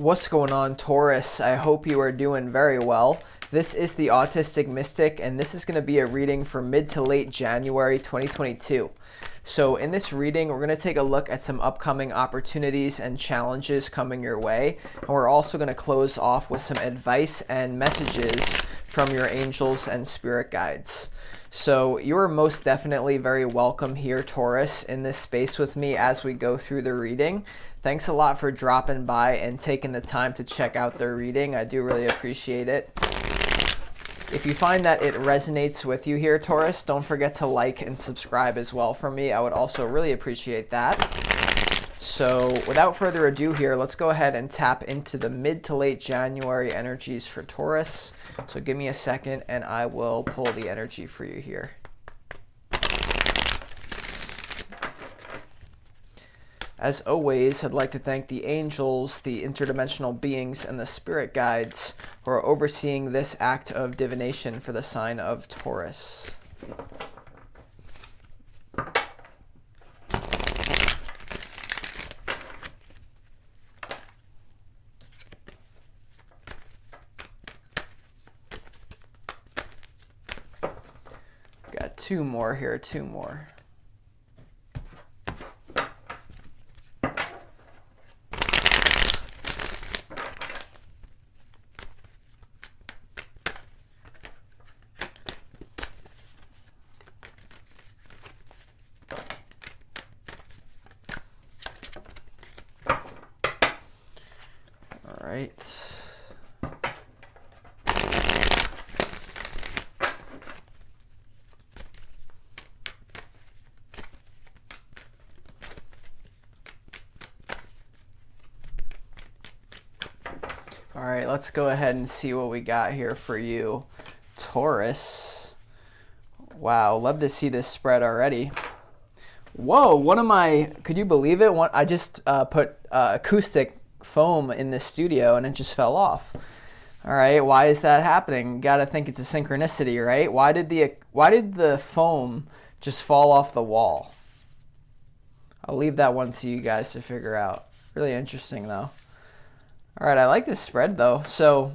What's going on, Taurus? I hope you are doing very well. This is the Autistic Mystic, and this is going to be a reading for mid to late January 2022. So in this reading, we're going to take a look at some upcoming opportunities and challenges coming your way. And we're also going to close off with some advice and messages from your angels and spirit guides. So you're most definitely very welcome here, Taurus, in this space with me as we go through the reading. Thanks a lot for dropping by and taking the time to check out the reading. I do really appreciate it. If you find that it resonates with you here, Taurus, don't forget to like and subscribe as well for me. I would also really appreciate that. So without further ado here, let's go ahead and tap into the mid to late January energies for Taurus. So give me a second and I will pull the energy for you here. As always, I'd like to thank the angels, the interdimensional beings, and the spirit guides who are overseeing this act of divination for the sign of Taurus. Got two more here, two more. Right. All right, let's go ahead and see what we got here for you, Taurus. Wow, love to see this spread already. Whoa, could you believe it? I just put acoustic foam in the studio and it just fell off. All right, why is that happening? Gotta think it's a synchronicity, right? Why did the foam just fall off the wall? I'll leave that one to you guys to figure out. Really interesting though. All right, I like this spread though. So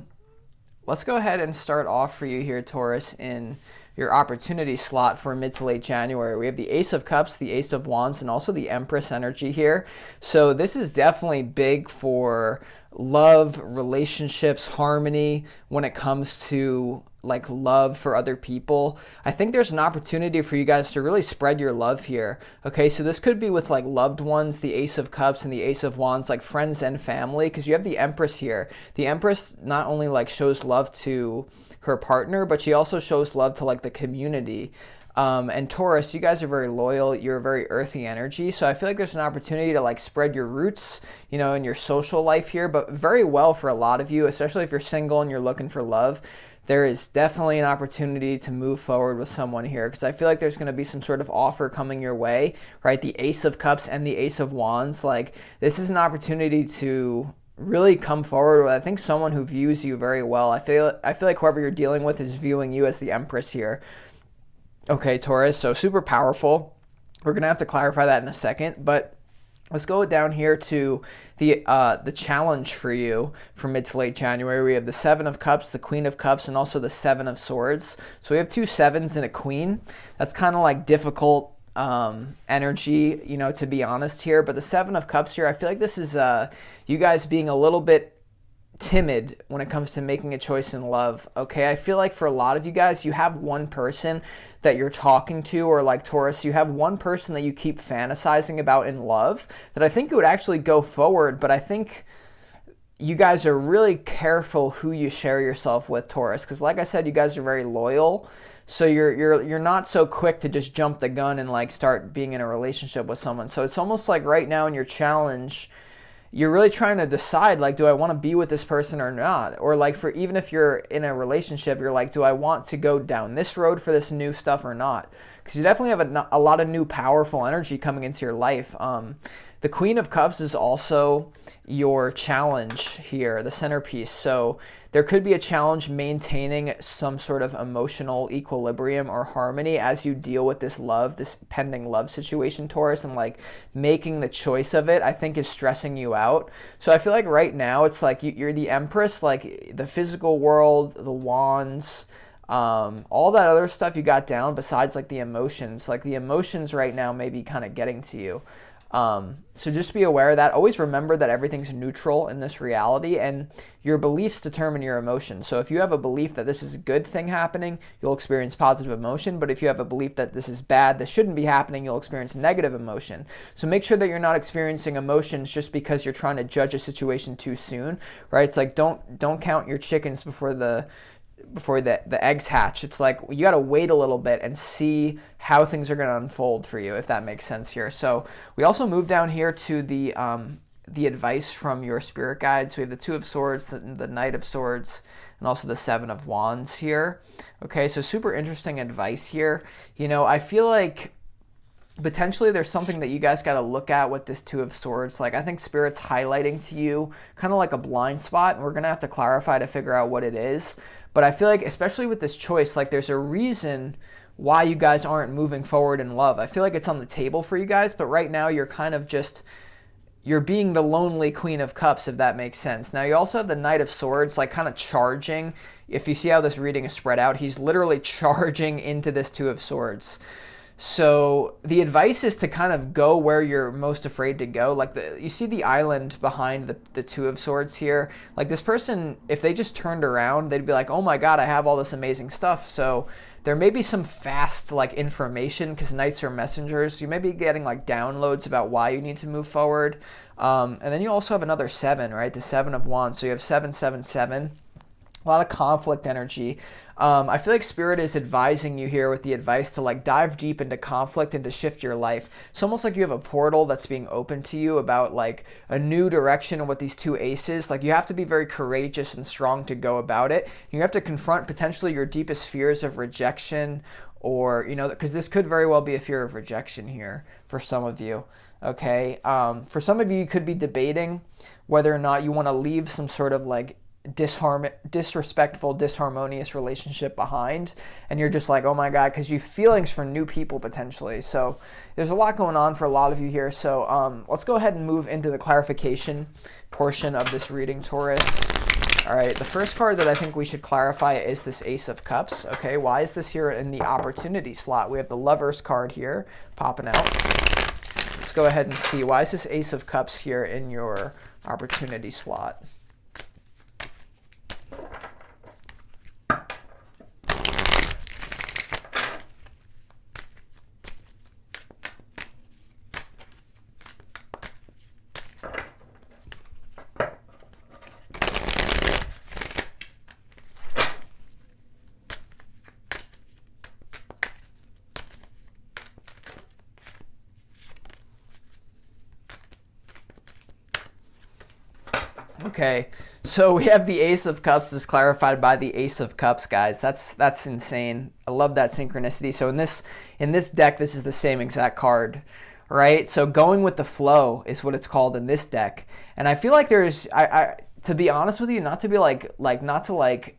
let's go ahead and start off for you here, Taurus, in your opportunity slot for mid to late January. We have the Ace of Cups, the Ace of Wands, and also the Empress energy here. So this is definitely big for love, relationships, harmony when it comes to like love for other people. I think there's an opportunity for you guys to really spread your love here. Okay, so this could be with like loved ones, the Ace of Cups and the Ace of Wands, like friends and family, because you have the Empress here. The Empress not only like shows love to her partner, but she also shows love to like the community. And Taurus, you guys are very loyal. You're a very earthy energy. So I feel like there's an opportunity to like spread your roots, you know, in your social life here, but very well for a lot of you, especially if you're single and you're looking for love. There is definitely an opportunity to move forward with someone here because I feel like there's going to be some sort of offer coming your way, right? The Ace of Cups and the Ace of Wands. Like this is an opportunity to really come forward with, I think, someone who views you very well. I feel like whoever you're dealing with is viewing you as the Empress here. Okay, Taurus, so super powerful. We're going to have to clarify that in a second, but let's go down here to the challenge for you for mid to late January. We have the Seven of Cups, the Queen of Cups, and also the Seven of Swords. So we have two sevens and a queen. That's kind of like difficult energy, you know, to be honest here. But the Seven of Cups here, I feel like this is you guys being a little bit timid when it comes to making a choice in love. Okay, I feel like for a lot of you guys, you have one person that you're talking to, or like Taurus, you have one person that you keep fantasizing about in love that I think would actually go forward, but I think you guys are really careful who you share yourself with, Taurus, because like I said, you guys are very loyal. So you're not so quick to just jump the gun and like start being in a relationship with someone. So it's almost like right now in your challenge, you're really trying to decide, like, do I want to be with this person or not? Or like, for even if you're in a relationship, you're like, do I want to go down this road for this new stuff or not? Because you definitely have a lot of new powerful energy coming into your life. the Queen of Cups is also your challenge here, the centerpiece. So there could be a challenge maintaining some sort of emotional equilibrium or harmony as you deal with this love, this pending love situation, Taurus, and like making the choice of it, I think is stressing you out. So I feel like right now it's like you're the Empress, like the physical world, the wands, all that other stuff you got down besides like the emotions. Like the emotions right now may be kind of getting to you. So just be aware of that. Always remember that everything's neutral in this reality, and your beliefs determine your emotions. So if you have a belief that this is a good thing happening, you'll experience positive emotion. But if you have a belief that this is bad, this shouldn't be happening, you'll experience negative emotion. So make sure that you're not experiencing emotions just because you're trying to judge a situation too soon, right? It's like don't count your chickens before the eggs hatch. It's like you got to wait a little bit and see how things are going to unfold for you, if that makes sense here. So we also move down here to the advice from your spirit guides. We have the Two of Swords, the Knight of Swords, and also the Seven of Wands here. Okay, so super interesting advice here. You know, I feel like potentially there's something that you guys got to look at with this Two of Swords. Like I think Spirit's highlighting to you kind of like a blind spot, and we're going to have to clarify to figure out what it is. But I feel like especially with this choice, like there's a reason why you guys aren't moving forward in love. I feel like it's on the table for you guys, but right now you're kind of just, you're being the lonely Queen of Cups, if that makes sense. Now you also have the Knight of Swords, like kind of charging. If you see how this reading is spread out, he's literally charging into this Two of Swords. So the advice is to kind of go where you're most afraid to go. Like you see the island behind the Two of Swords here. Like this person, if they just turned around, they'd be like, oh my God, I have all this amazing stuff. So there may be some fast like information, because knights are messengers. You may be getting like downloads about why you need to move forward. And then you also have another 7, right? The 7 of Wands. So you have 777. A lot of conflict energy. I feel like Spirit is advising you here with the advice to like dive deep into conflict and to shift your life. It's almost like you have a portal that's being opened to you about like a new direction with these 2 aces. Like you have to be very courageous and strong to go about it. You have to confront potentially your deepest fears of rejection, or, you know, because this could very well be a fear of rejection here for some of you. Okay. For some of you, you could be debating whether or not you want to leave some sort of like disrespectful, disharmonious relationship behind, and you're just like, oh my God, because you have feelings for new people potentially. So there's a lot going on for a lot of you here. So let's go ahead and move into the clarification portion of this reading, Taurus. All right, the first card that I think we should clarify is this Ace of Cups. Okay, why is this here in the opportunity slot? We have the Lovers card here popping out. Let's go ahead and see, why is this Ace of Cups here in your opportunity slot? Okay, so we have the Ace of Cups is clarified by the Ace of Cups, guys. That's insane. I love that synchronicity. So in this deck, this is the same exact card, right? So going with the flow is what it's called in this deck. And I feel like there's, I to be honest with you, not to be not to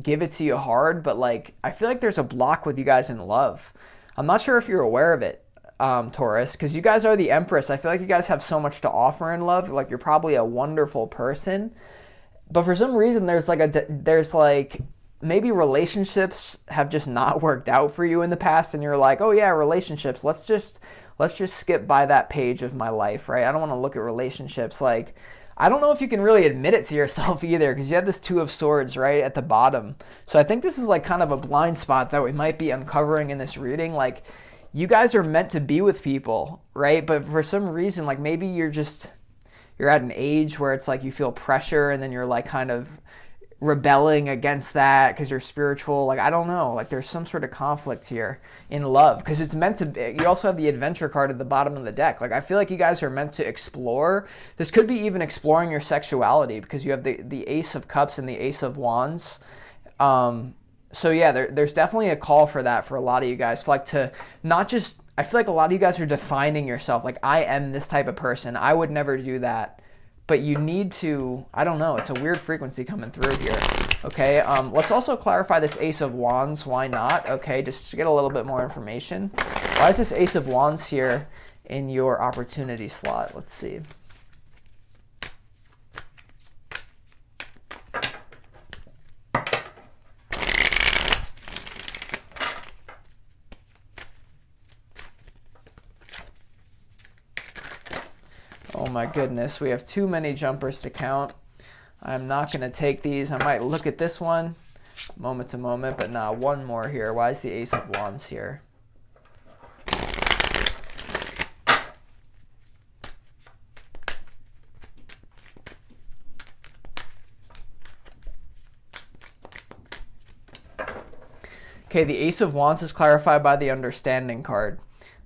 give it to you hard, but like I feel like there's a block with you guys in love. I'm not sure if you're aware of it, Taurus, because you guys are the Empress. I feel like you guys have so much to offer in love. Like you're probably a wonderful person, but for some reason there's maybe relationships have just not worked out for you in the past, and you're like, oh yeah, relationships. Let's just skip by that page of my life, right? I don't want to look at relationships. Like I don't know if you can really admit it to yourself either, because you have this Two of Swords right at the bottom. So I think this is like kind of a blind spot that we might be uncovering in this reading. Like you guys are meant to be with people, right? But for some reason, like maybe you're at an age where it's like you feel pressure, and then you're like kind of rebelling against that because you're spiritual. Like I don't know, like there's some sort of conflict here in love, because it's meant to be. You also have the Adventure card at the bottom of the deck. Like I feel like you guys are meant to explore. This could be even exploring your sexuality, because you have the Ace of Cups and the Ace of Wands. So yeah, there's definitely a call for that for a lot of you guys, like to not just I feel like a lot of you guys are defining yourself. Like, I am this type of person. I would never do that. But you need to, I don't know, it's a weird frequency coming through here. Okay, let's also clarify this Ace of Wands. Why not? Okay, just to get a little bit more information. Why is this Ace of Wands here in your opportunity slot? Let's see. Oh my goodness, we have too many jumpers to count. I'm not going to take these. I might look at this one moment to moment, but nah, one more here. Why is the Ace of Wands here? Okay, the Ace of Wands is clarified by the Understanding card.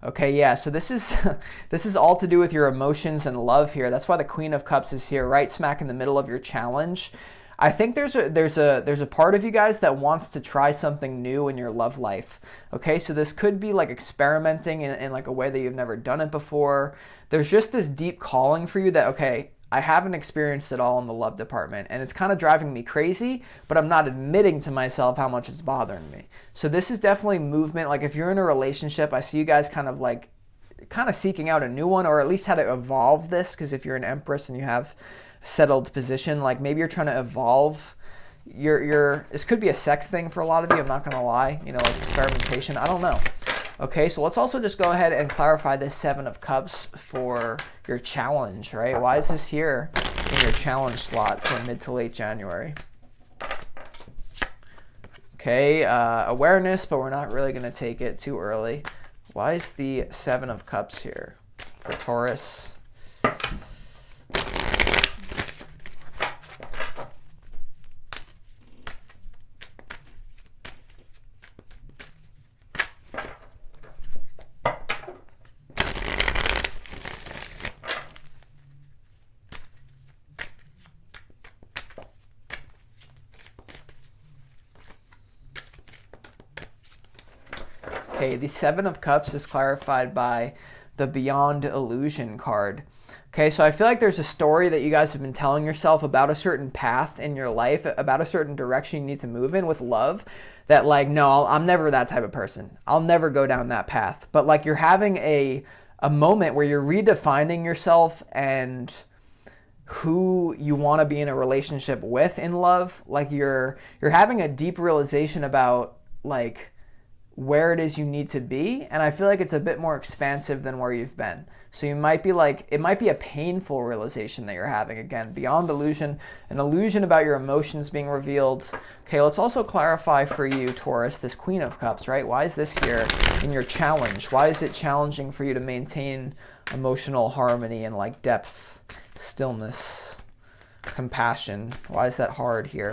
Okay, yeah, so this is all to do with your emotions and love here. That's why the Queen of Cups is here, right smack in the middle of your challenge. I think there's a part of you guys that wants to try something new in your love life. Okay, so this could be like experimenting in like a way that you've never done it before. There's just this deep calling for you that, okay, I haven't experienced it all in the love department, and it's kind of driving me crazy, but I'm not admitting to myself how much it's bothering me. So this is definitely movement. Like, if you're in a relationship, I see you guys kind of seeking out a new one, or at least how to evolve this, because if you're an Empress and you have a settled position, like maybe you're trying to evolve this could be a sex thing for a lot of you, I'm not gonna lie, you know, like experimentation, I don't know. Okay, so let's also just go ahead and clarify this Seven of Cups for your challenge, right? Why is this here in your challenge slot for mid to late January? Okay, awareness, but we're not really going to take it too early. Why is the Seven of Cups here for Taurus? Okay, the Seven of Cups is clarified by the Beyond Illusion card. Okay, so I feel like there's a story that you guys have been telling yourself about a certain path in your life, about a certain direction you need to move in with love, that like, no, I'm never that type of person. I'll never go down that path. But like, you're having a moment where you're redefining yourself and who you want to be in a relationship with in love. Like, you're having a deep realization about like where it is you need to be, and I feel like it's a bit more expansive than where you've been. So you might be like, it might be a painful realization that you're having. Again, beyond illusion, an illusion about your emotions being revealed. Okay, let's also clarify for you, Taurus, this Queen of Cups, right? Why is this here in your challenge? Why is it challenging for you to maintain emotional harmony and like depth, stillness, compassion? Why is that hard here?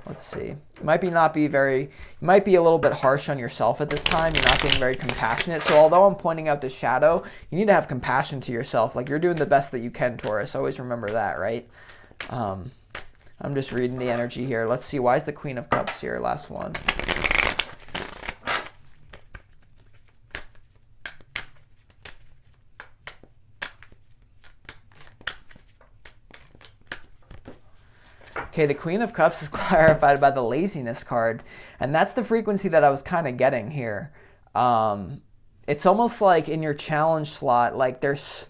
Let's see. You might be a little bit harsh on yourself at this time. You're not being very compassionate. So although I'm pointing out the shadow, you need to have compassion to yourself. Like, you're doing the best that you can, Taurus. Always remember that, right? I'm just reading the energy here. Let's see. Why is the Queen of Cups here? Last one. Okay, the Queen of Cups is clarified by the Laziness card, and that's the frequency that I was kind of getting here. It's almost like in your challenge slot, like there's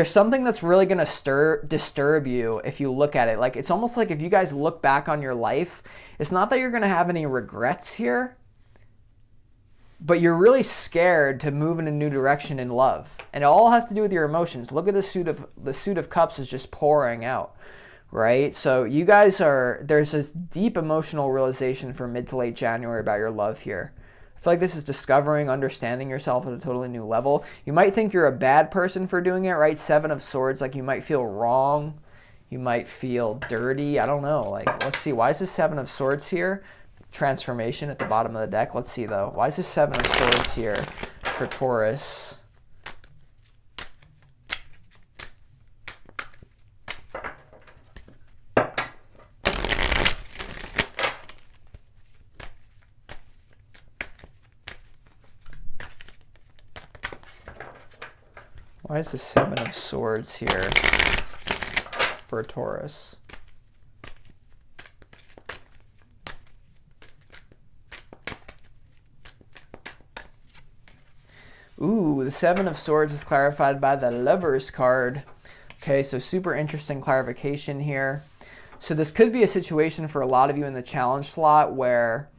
something that's really going to disturb you if you look at it. Like, it's almost like if you guys look back on your life, it's not that you're going to have any regrets here, but you're really scared to move in a new direction in love. And it all has to do with your emotions. Look at the suit of Cups is just pouring out. Right? So you guys there's this deep emotional realization for mid to late January about your love here. I feel like this is discovering, understanding yourself at a totally new level. You might think you're a bad person for doing it, right? Seven of Swords, like you might feel wrong. You might feel dirty. I don't know. Like, let's see. Why is this Seven of Swords here? Transformation at the bottom of the deck. Let's see, though. Why is this Seven of Swords here for Taurus? Why is the Seven of Swords here for Taurus? Ooh, the Seven of Swords is clarified by the Lovers card. Okay, so super interesting clarification here. So this could be a situation for a lot of you in the challenge slot where,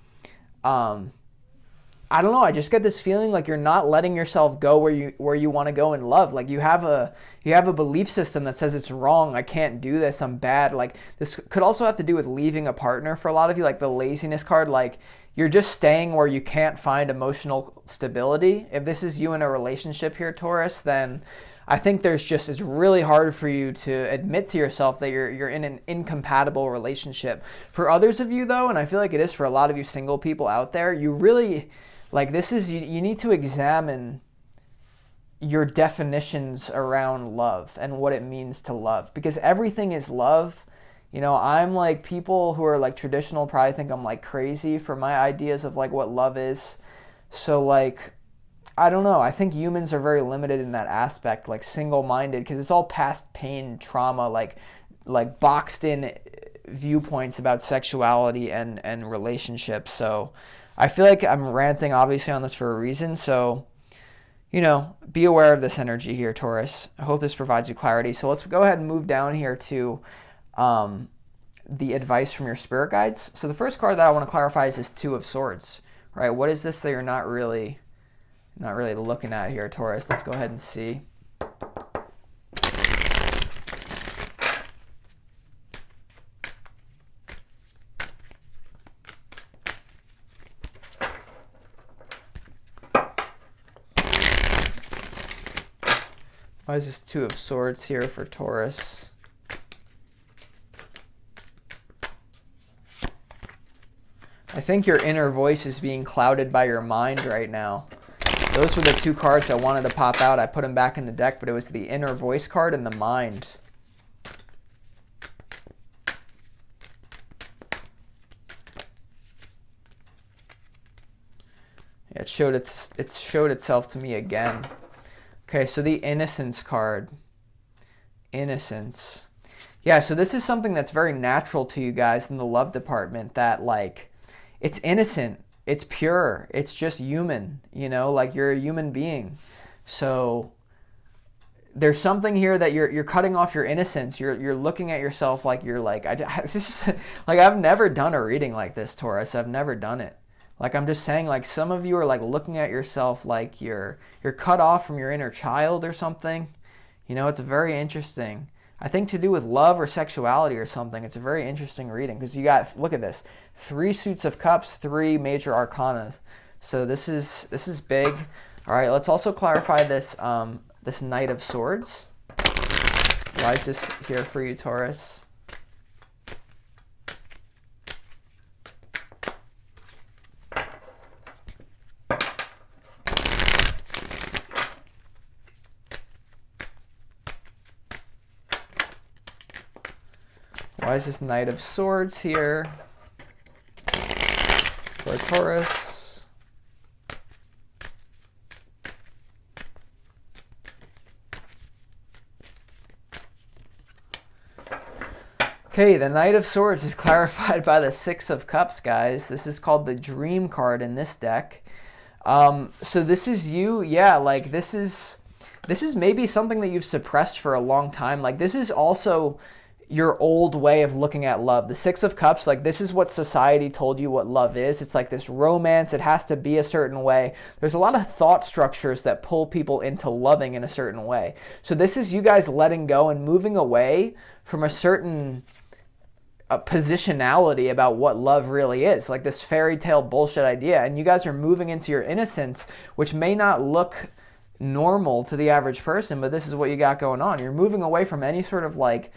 I don't know, I just get this feeling like you're not letting yourself go where you want to go in love. Like you have a belief system that says it's wrong, I can't do this, I'm bad. Like this could also have to do with leaving a partner for a lot of you, like the laziness card, like you're just staying where you can't find emotional stability. If this is you in a relationship here, Taurus, then I think it's really hard for you to admit to yourself that you're in an incompatible relationship. For others of you though, and I feel like it is for a lot of you single people out there, you really, like you need to examine your definitions around love and what it means to love, because everything is love. You know, I'm like, people who are like traditional probably think I'm like crazy for my ideas of like what love is. So like, I don't know. I think humans are very limited in that aspect, like single-minded, because it's all past pain, trauma, like boxed in viewpoints about sexuality and relationships. So I feel like I'm ranting obviously on this for a reason. So, you know, be aware of this energy here, Taurus. I hope this provides you clarity. So let's go ahead and move down here to the advice from your spirit guides. So the first card that I want to clarify is this Two of Swords, right? What is this that you're not really looking at here, Taurus? Let's go ahead and see. Why is this Two of Swords here for Taurus? I think your inner voice is being clouded by your mind right now. Those were the two cards I wanted to pop out. I put them back in the deck, but it was the inner voice card and the mind. Yeah, it showed itself to me again. Okay, so the Innocence card. Innocence. Yeah, so this is something that's very natural to you guys in the love department, that like it's innocent, it's pure, it's just human, you know, like you're a human being. So there's something here that you're cutting off your innocence. You're looking at yourself like you're like, this is, like I've never done a reading like this, Taurus. I've never done it. Like I'm just saying, like some of you are like looking at yourself like you're cut off from your inner child or something. You know, it's very interesting. I think to do with love or sexuality or something. It's a very interesting reading because you got, look at this, 3 suits of cups, 3 major arcanas. So this is big. All right, let's also clarify this this Knight of Swords. Why is this here for you, Taurus? Why is this Knight of Swords here for Taurus? Okay, the Knight of Swords is clarified by the 6 of Cups, guys. This is called the Dream card in this deck. So this is you, yeah, like this is maybe something that you've suppressed for a long time. Like this is also your old way of looking at love. The 6 of Cups, like this is what society told you what love is. It's like this romance. It has to be a certain way. There's a lot of thought structures that pull people into loving in a certain way. So this is you guys letting go and moving away from a certain positionality about what love really is, like this fairy tale bullshit idea. And you guys are moving into your innocence, which may not look normal to the average person, but this is what you got going on. You're moving away from any sort of like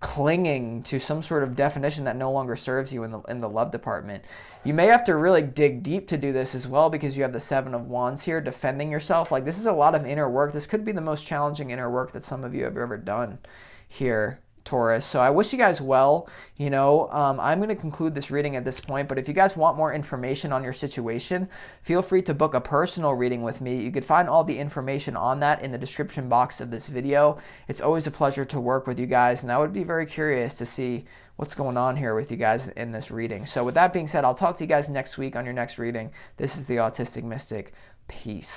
clinging to some sort of definition that no longer serves you in the love department. You may have to really dig deep to do this as well, because you have the 7 of Wands here defending yourself. Like this is a lot of inner work. This could be the most challenging inner work that some of you have ever done here, Taurus. So I wish you guys well. I'm going to conclude this reading at this point, but if you guys want more information on your situation, feel free to book a personal reading with me. You could find all the information on that in the description box of this video. It's always a pleasure to work with you guys, and I would be very curious to see what's going on here with you guys in this reading. So with that being said, I'll talk to you guys next week on your next reading. This is the Autistic Mystic. Peace.